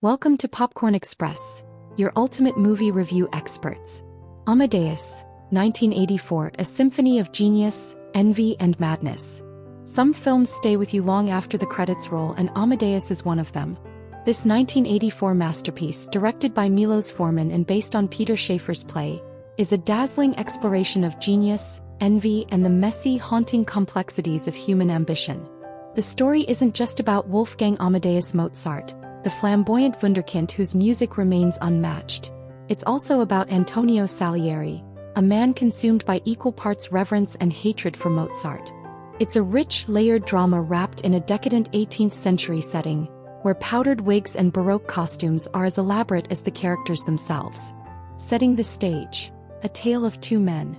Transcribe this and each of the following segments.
Welcome to Popcorn Express, your ultimate movie review experts. Amadeus, 1984, a symphony of genius, envy, and madness. Some films stay with you long after the credits roll, and Amadeus is one of them. This 1984 masterpiece, directed by Milos Forman and based on Peter Shaffer's play, is a dazzling exploration of genius, envy, and the messy, haunting complexities of human ambition. The story isn't just about Wolfgang Amadeus Mozart, the flamboyant wunderkind whose music remains unmatched. It's also about Antonio Salieri, a man consumed by equal parts reverence and hatred for Mozart. It's a rich, layered drama wrapped in a decadent 18th century setting, where powdered wigs and Baroque costumes are as elaborate as the characters themselves. Setting the stage, A Tale of Two Men.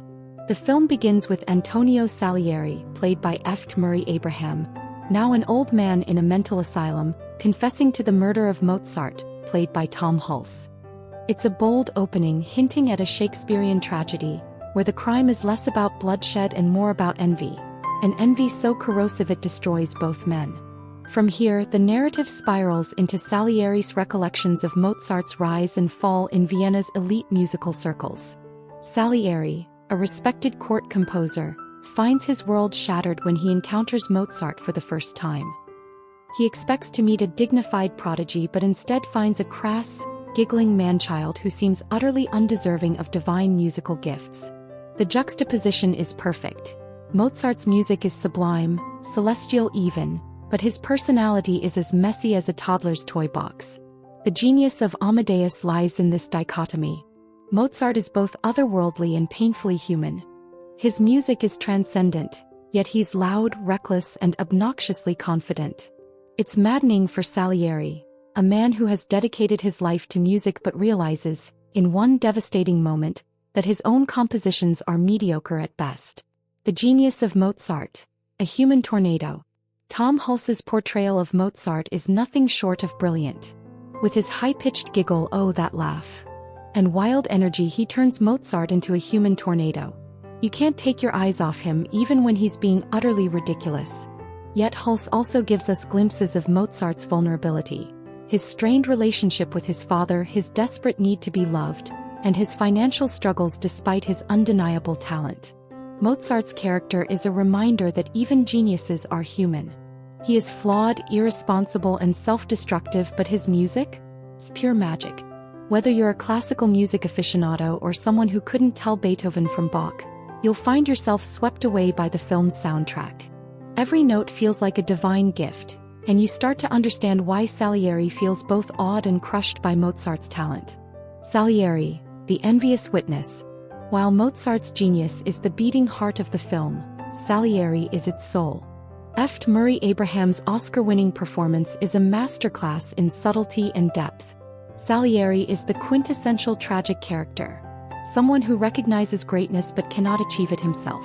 The film begins with Antonio Salieri, played by F. Murray Abraham, now an old man in a mental asylum, confessing to the murder of Mozart, played by Tom Hulce. It's a bold opening hinting at a Shakespearean tragedy, where the crime is less about bloodshed and more about envy, an envy so corrosive it destroys both men. From here, the narrative spirals into Salieri's recollections of Mozart's rise and fall in Vienna's elite musical circles. Salieri, a respected court composer, finds his world shattered when he encounters Mozart for the first time. He expects to meet a dignified prodigy but instead finds a crass, giggling man-child who seems utterly undeserving of divine musical gifts. The juxtaposition is perfect. Mozart's music is sublime, celestial even, but his personality is as messy as a toddler's toy box. The genius of Amadeus lies in this dichotomy. Mozart is both otherworldly and painfully human. His music is transcendent, yet he's loud, reckless, and obnoxiously confident. It's maddening for Salieri, a man who has dedicated his life to music but realizes, in one devastating moment, that his own compositions are mediocre at best. The genius of Mozart, a human tornado. Tom Hulce's portrayal of Mozart is nothing short of brilliant. With his high-pitched giggle, "Oh, that laugh," and wild energy, he turns Mozart into a human tornado. You can't take your eyes off him even when he's being utterly ridiculous. Yet Hulce also gives us glimpses of Mozart's vulnerability, his strained relationship with his father, his desperate need to be loved, and his financial struggles despite his undeniable talent. Mozart's character is a reminder that even geniuses are human. He is flawed, irresponsible, and self-destructive, but his music? It's pure magic. Whether you're a classical music aficionado or someone who couldn't tell Beethoven from Bach, you'll find yourself swept away by the film's soundtrack. Every note feels like a divine gift, and you start to understand why Salieri feels both awed and crushed by Mozart's talent. Salieri, the envious witness. While Mozart's genius is the beating heart of the film, Salieri is its soul. F. Murray Abraham's Oscar-winning performance is a masterclass in subtlety and depth. Salieri is the quintessential tragic character, someone who recognizes greatness but cannot achieve it himself.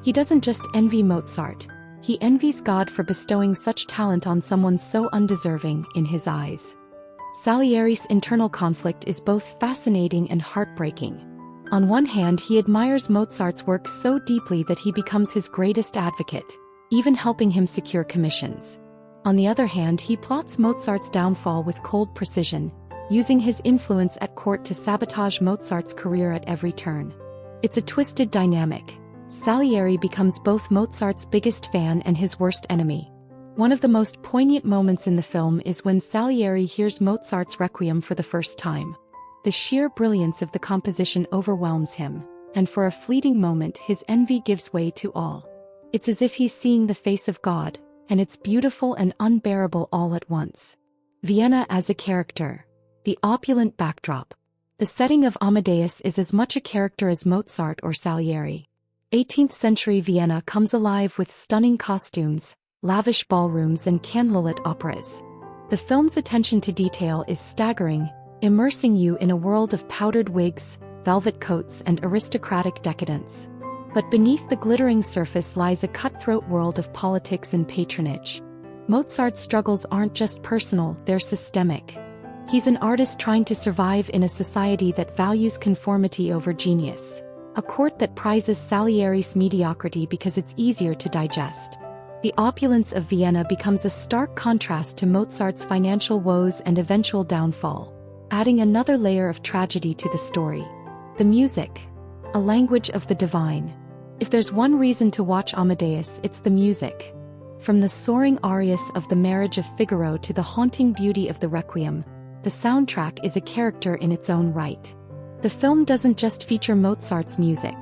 He doesn't just envy Mozart, he envies God for bestowing such talent on someone so undeserving in his eyes. Salieri's internal conflict is both fascinating and heartbreaking. On one hand, he admires Mozart's work so deeply that he becomes his greatest advocate, even helping him secure commissions. On the other hand, he plots Mozart's downfall with cold precision, using his influence at court to sabotage Mozart's career at every turn. It's a twisted dynamic. Salieri becomes both Mozart's biggest fan and his worst enemy. One of the most poignant moments in the film is when Salieri hears Mozart's Requiem for the first time. The sheer brilliance of the composition overwhelms him, and for a fleeting moment his envy gives way to awe. It's as if he's seeing the face of God, and it's beautiful and unbearable all at once. Vienna as a character. The opulent backdrop. The setting of Amadeus is as much a character as Mozart or Salieri. 18th century Vienna comes alive with stunning costumes, lavish ballrooms, and candlelit operas. The film's attention to detail is staggering, immersing you in a world of powdered wigs, velvet coats, and aristocratic decadence. But beneath the glittering surface lies a cutthroat world of politics and patronage. Mozart's struggles aren't just personal, they're systemic. He's an artist trying to survive in a society that values conformity over genius, a court that prizes Salieri's mediocrity because it's easier to digest. The opulence of Vienna becomes a stark contrast to Mozart's financial woes and eventual downfall, adding another layer of tragedy to the story. The music, a language of the divine. If there's one reason to watch Amadeus, it's the music. From the soaring arias of The Marriage of Figaro to the haunting beauty of the Requiem, the soundtrack is a character in its own right. The film doesn't just feature Mozart's music,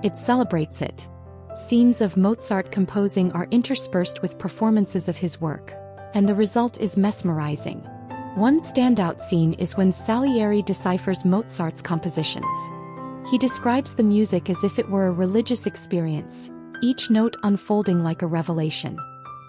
it celebrates it. Scenes of Mozart composing are interspersed with performances of his work, and the result is mesmerizing. One standout scene is when Salieri deciphers Mozart's compositions. He describes the music as if it were a religious experience, each note unfolding like a revelation.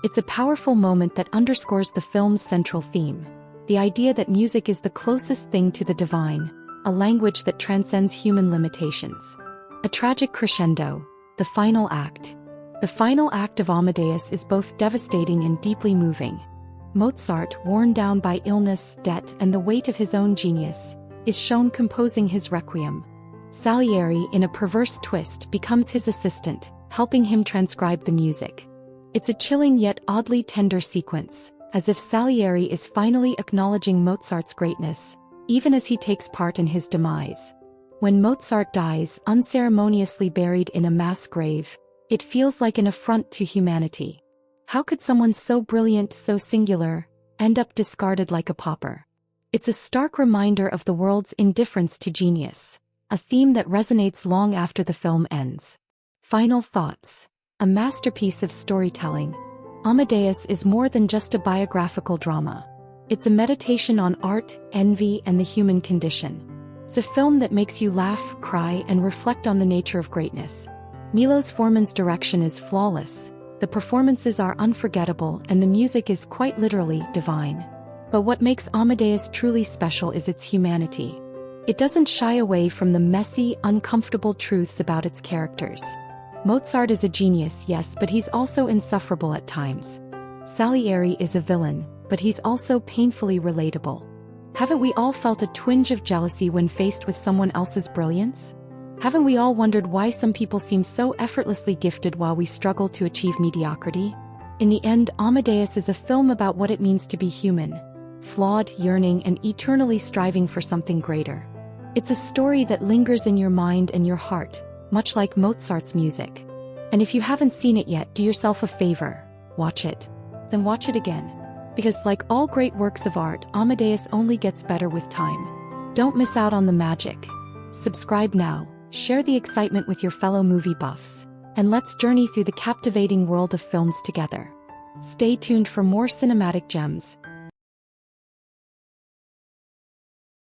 It's a powerful moment that underscores the film's central theme, the idea that music is the closest thing to the divine, a language that transcends human limitations. A tragic crescendo, the final act. The final act of Amadeus is both devastating and deeply moving. Mozart, worn down by illness, debt, and the weight of his own genius, is shown composing his Requiem. Salieri, in a perverse twist, becomes his assistant, helping him transcribe the music. It's a chilling yet oddly tender sequence, as if Salieri is finally acknowledging Mozart's greatness, even as he takes part in his demise. When Mozart dies, unceremoniously buried in a mass grave, it feels like an affront to humanity. How could someone so brilliant, so singular, end up discarded like a pauper? It's a stark reminder of the world's indifference to genius, a theme that resonates long after the film ends. Final thoughts. A masterpiece of storytelling, Amadeus is more than just a biographical drama. It's a meditation on art, envy, and the human condition. It's a film that makes you laugh, cry, and reflect on the nature of greatness. Milos Forman's direction is flawless, the performances are unforgettable, and the music is quite literally divine. But what makes Amadeus truly special is its humanity. It doesn't shy away from the messy, uncomfortable truths about its characters. Mozart is a genius, yes, but he's also insufferable at times. Salieri is a villain, but he's also painfully relatable. Haven't we all felt a twinge of jealousy when faced with someone else's brilliance? Haven't we all wondered why some people seem so effortlessly gifted while we struggle to achieve mediocrity? In the end, Amadeus is a film about what it means to be human, flawed, yearning, and eternally striving for something greater. It's a story that lingers in your mind and your heart, much like Mozart's music. And if you haven't seen it yet, do yourself a favor, watch it. Then watch it again. Because like all great works of art, Amadeus only gets better with time. Don't miss out on the magic. Subscribe now, share the excitement with your fellow movie buffs, and let's journey through the captivating world of films together. Stay tuned for more cinematic gems,